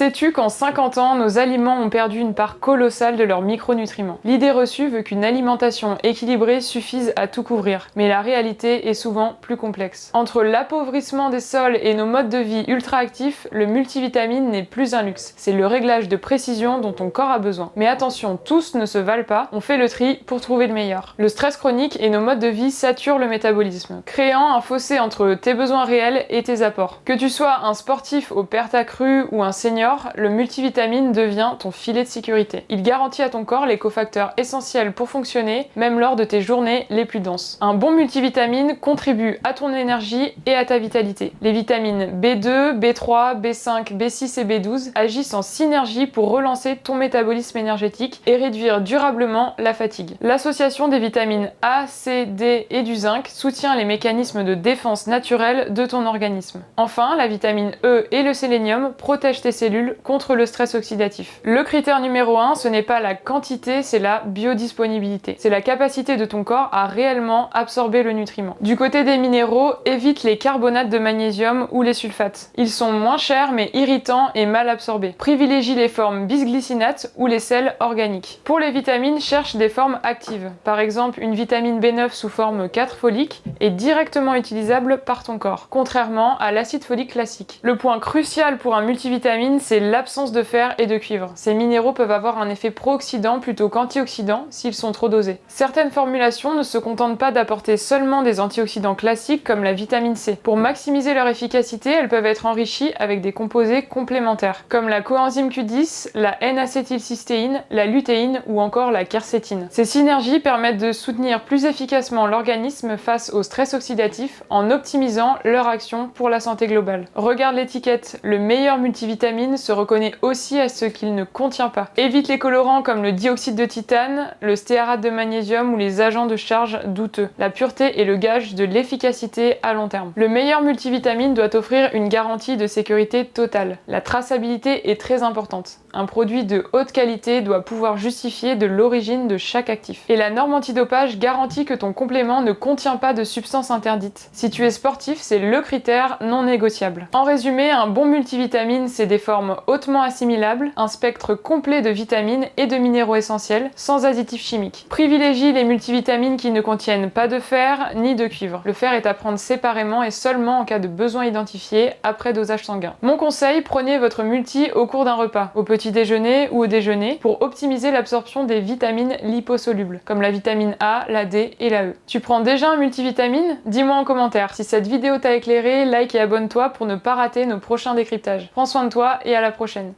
Sais-tu qu'en 50 ans, nos aliments ont perdu une part colossale de leurs micronutriments? L'idée reçue veut qu'une alimentation équilibrée suffise à tout couvrir, mais la réalité est souvent plus complexe. Entre l'appauvrissement des sols et nos modes de vie ultra actifs, le multivitamine n'est plus un luxe. C'est le réglage de précision dont ton corps a besoin. Mais attention, tous ne se valent pas, on fait le tri pour trouver le meilleur. Le stress chronique et nos modes de vie saturent le métabolisme, créant un fossé entre tes besoins réels et tes apports. Que tu sois un sportif aux pertes accrues ou un senior, le multivitamine devient ton filet de sécurité. Il garantit à ton corps les cofacteurs essentiels pour fonctionner, même lors de tes journées les plus denses. Un bon multivitamine contribue à ton énergie et à ta vitalité. Les vitamines B2, B3, B5, B6 et B12 agissent en synergie pour relancer ton métabolisme énergétique et réduire durablement la fatigue. L'association des vitamines A, C, D et du zinc soutient les mécanismes de défense naturelle de ton organisme. Enfin, la vitamine E et le sélénium protègent tes cellules contre le stress oxydatif. Le critère numéro 1, ce n'est pas la quantité, c'est la biodisponibilité. C'est la capacité de ton corps à réellement absorber le nutriment. Du côté des minéraux, évite les carbonates de magnésium ou les sulfates. Ils sont moins chers mais irritants et mal absorbés. Privilégie les formes bisglycinates ou les sels organiques. Pour les vitamines, cherche des formes actives. Par exemple, une vitamine B9 sous forme 4 folique est directement utilisable par ton corps, contrairement à l'acide folique classique. Le point crucial pour un multivitamine, c'est l'absence de fer et de cuivre. Ces minéraux peuvent avoir un effet pro-oxydant plutôt qu'antioxydant s'ils sont trop dosés. Certaines formulations ne se contentent pas d'apporter seulement des antioxydants classiques comme la vitamine C. Pour maximiser leur efficacité, elles peuvent être enrichies avec des composés complémentaires, comme la coenzyme Q10, la N-acétylcystéine, la lutéine ou encore la quercétine. Ces synergies permettent de soutenir plus efficacement l'organisme face au stress oxydatif en optimisant leur action pour la santé globale. Regarde l'étiquette, le meilleur multivitamine se reconnaît aussi à ce qu'il ne contient pas. Évite les colorants comme le dioxyde de titane, le stéarate de magnésium ou les agents de charge douteux. La pureté est le gage de l'efficacité à long terme. Le meilleur multivitamine doit offrir une garantie de sécurité totale. La traçabilité est très importante. Un produit de haute qualité doit pouvoir justifier de l'origine de chaque actif. Et la norme antidopage garantit que ton complément ne contient pas de substances interdites. Si tu es sportif, c'est le critère non négociable. En résumé, un bon multivitamine, c'est des formes hautement assimilables, un spectre complet de vitamines et de minéraux essentiels, sans additifs chimiques. Privilégie les multivitamines qui ne contiennent pas de fer ni de cuivre. Le fer est à prendre séparément et seulement en cas de besoin identifié après dosage sanguin. Mon conseil, prenez votre multi au cours d'un repas, au petit déjeuner ou au déjeuner, pour optimiser l'absorption des vitamines liposolubles, comme la vitamine A, la D et la E. Tu prends déjà un multivitamine? Dis-moi en commentaire. Si cette vidéo t'a éclairé, like et abonne-toi pour ne pas rater nos prochains décryptages. Prends soin de toi et à la prochaine.